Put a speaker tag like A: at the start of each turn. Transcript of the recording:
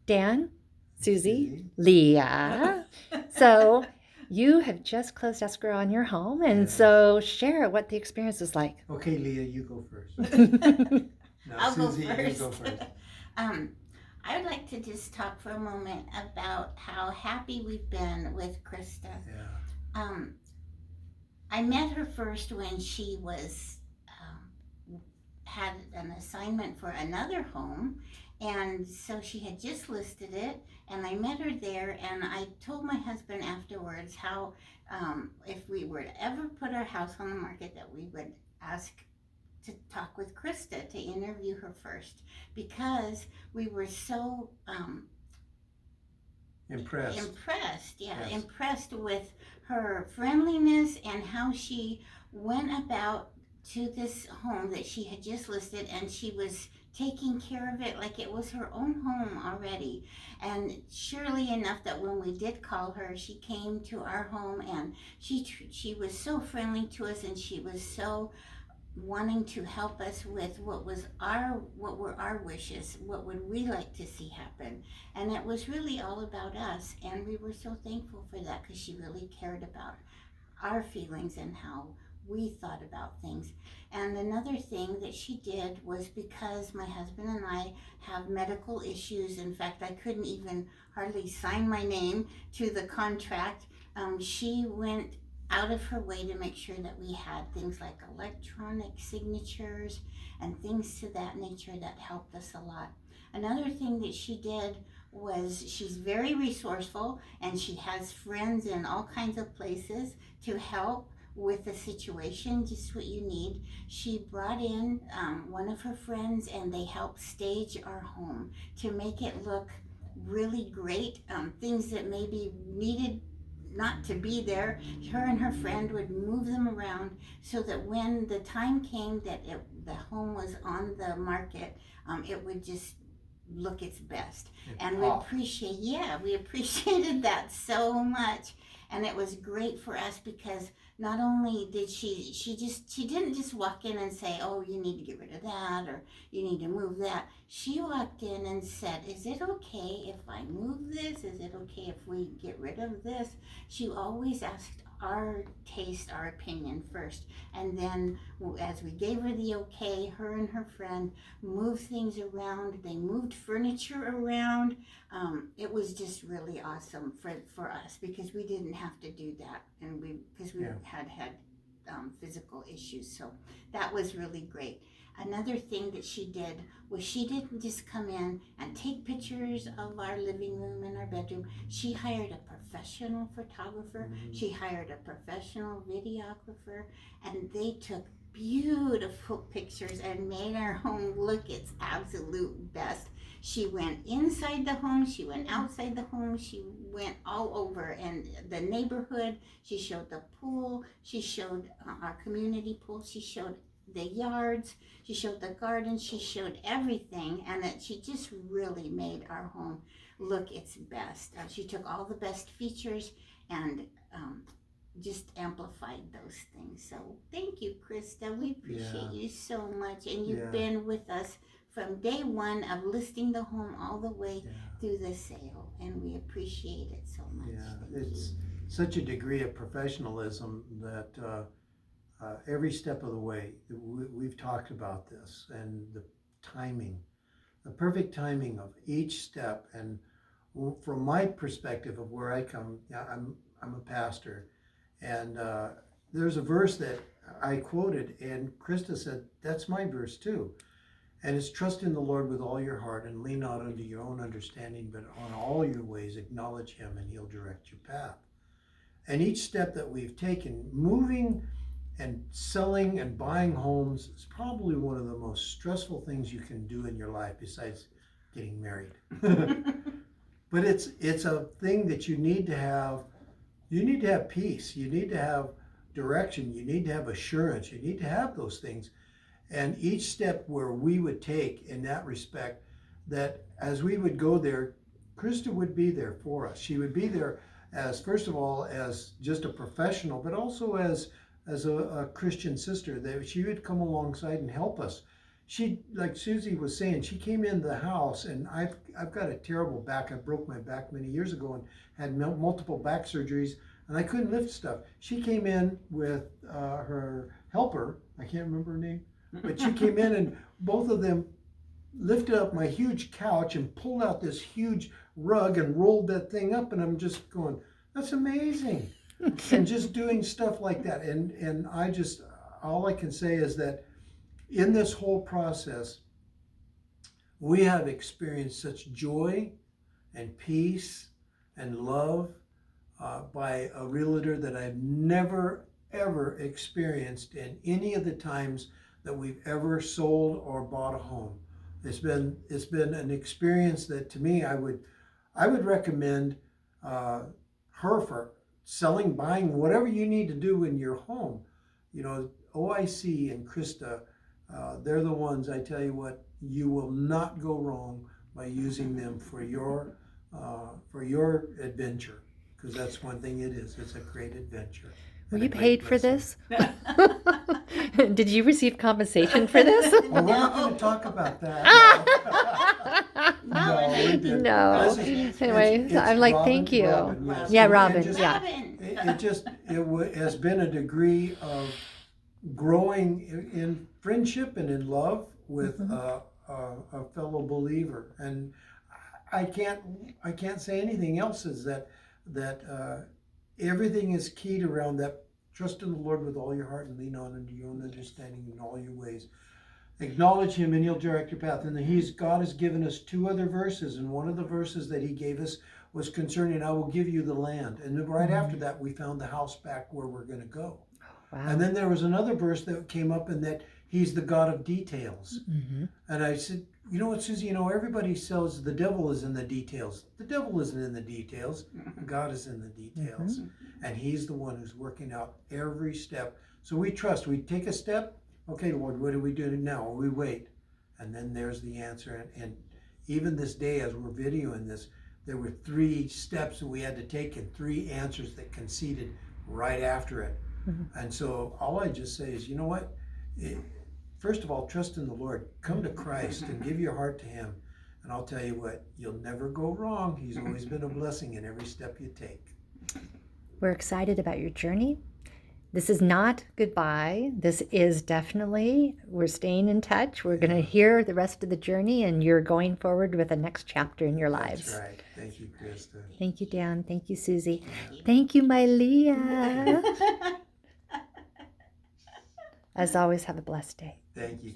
A: Dan, Susie, Leah. So you have just closed escrow on your home, and
B: Yes.
A: so share what the experience was like.
B: Okay, Leah, you go first. Now,
C: I'll
B: Susie,
C: go first.
B: you go first.
C: um, I would like to just talk for a moment about how happy we've been with Krista.
B: Yeah.
C: Um, I met her first when she was had an assignment for another home, and so she had just listed it, and I met her there, and I told my husband afterwards how if we were to ever put our house on the market, that we would ask to talk with Krista, to interview her first, because we were so impressed,
B: Yes.
C: impressed with her friendliness and how she went about to this home that she had just listed, and she was taking care of it like it was her own home already. And surely enough, that when we did call her, she came to our home, and she was so friendly to us, and she was so wanting to help us with what were our wishes, what would we like to see happen. And it was really all about us, and we were so thankful for that, because she really cared about our feelings and how we thought about things. And another thing that she did was, because my husband and I have medical issues, in fact I couldn't even hardly sign my name to the contract, she went out of her way to make sure that we had things like electronic signatures and things to that nature that helped us a lot. Another thing that she did was, she's very resourceful, and she has friends in all kinds of places to help with the situation, just what you need. She brought in one of her friends, and they helped stage our home to make it look really great. Things that maybe needed not to be there, her and her friend would move them around, so that when the time came that the home was on the market, it would just look its best. And we appreciated that so much. And it was great for us, because not only did she didn't just walk in and say, oh, you need to get rid of that, or you need to move that. She walked in and said, is it okay if I move this? Is it okay if we get rid of this? She always asked our taste, our opinion first. And then as we gave her the okay, her and her friend moved things around. They moved furniture around. It was just really awesome for us, because we didn't have to do that, and because we had physical issues. So that was really great. Another thing that she did was, she didn't just come in and take pictures of our living room and our bedroom. She hired a professional photographer. Mm-hmm. She hired a professional videographer, and they took beautiful pictures and made our home look its absolute best. She went inside the home, she went outside the home, she went all over, and the neighborhood. She showed the pool, she showed our community pool, she showed the yards, she showed the garden, she showed everything, and she just really made our home look its best. She took all the best features and just amplified those things. So thank you, Krista. We appreciate you so much, and you've been with us from day one of listing the home all the way through the sale, and we appreciate it so much.
B: It's such a degree of professionalism that every step of the way, we've talked about this, and the timing, the perfect timing of each step. And from my perspective of where I come, I'm a pastor, and there's a verse that I quoted, and Krista said, that's my verse too. And it's trust in the Lord with all your heart, and lean not unto your own understanding, but on all your ways acknowledge him, and he'll direct your path. And each step that we've taken, moving and selling and buying homes, is probably one of the most stressful things you can do in your life, besides getting married. But it's a thing that you need to have. You need to have peace. You need to have direction. You need to have assurance. You need to have those things. And each step where we would take in that respect, that as we would go there, Krista would be there for us. She would be there as, first of all, as just a professional, but also as a Christian sister, that she would come alongside and help us. she, like Susie was saying, she came in the house, and I've got a terrible back. I broke my back many years ago and had multiple back surgeries, and I couldn't lift stuff. She came in with her helper. I can't remember her name, but she came in, and both of them lifted up my huge couch and pulled out this huge rug and rolled that thing up, and I'm just going, that's amazing. And just doing stuff like that, and I just, all I can say is that in this whole process, we have experienced such joy and peace and love by a realtor that I've never ever experienced in any of the times that we've ever sold or bought a home. It's been an experience that, to me, I would recommend her for selling, buying, whatever you need to do in your home. You know, OIC and Krista, they're the ones, I tell you what, you will not go wrong by using them for your adventure, because that's one thing it is. It's a great adventure.
A: Were
B: and
A: you
B: a great
A: paid for
B: blessing.
A: this? Did you receive compensation for this?
B: Oh, we're not going to talk about that. No, we didn't.
A: No.
B: This is-
A: Anyway,
B: it's
A: I'm like,
B: Robin,
A: thank you.
B: yes.
A: Yeah,
B: And
A: Robin,
B: just-
A: yeah.
C: Robin.
B: It has been a degree of growing in friendship and in love with a fellow believer, and I can't say anything else. Is that everything is keyed around that. Trust in the Lord with all your heart and lean on into your own understanding in all your ways. Acknowledge Him and He'll direct your path. And God has given us two other verses, and one of the verses that He gave us was concerning, I will give you the land. And then right after that, we found the house back where we're going to go.
A: Wow.
B: And then there was another verse that came up, in that He's the God of details.
A: Mm-hmm.
B: And I said, you know what, Susie, everybody says the devil is in the details. The devil isn't in the details. God is in the details. And He's the one who's working out every step. So we trust. We take a step. Okay, Lord, what do we do now? We wait. And then there's the answer. And even this day, as we're videoing this, there were 3 steps that we had to take and 3 answers that conceded right after it. And so all I just say is, you know what? First of all, trust in the Lord. Come to Christ and give your heart to Him. And I'll tell you what, you'll never go wrong. He's always been a blessing in every step you take.
A: We're excited about your journey. This is not goodbye. This is definitely, we're staying in touch. We're going to hear the rest of the journey, and you're going forward with the next chapter in your lives.
B: That's right. Thank you, Krista.
A: Thank you, Dan. Thank you, Susie. Thank you, my Leah. As always, have a blessed day.
B: Thank you.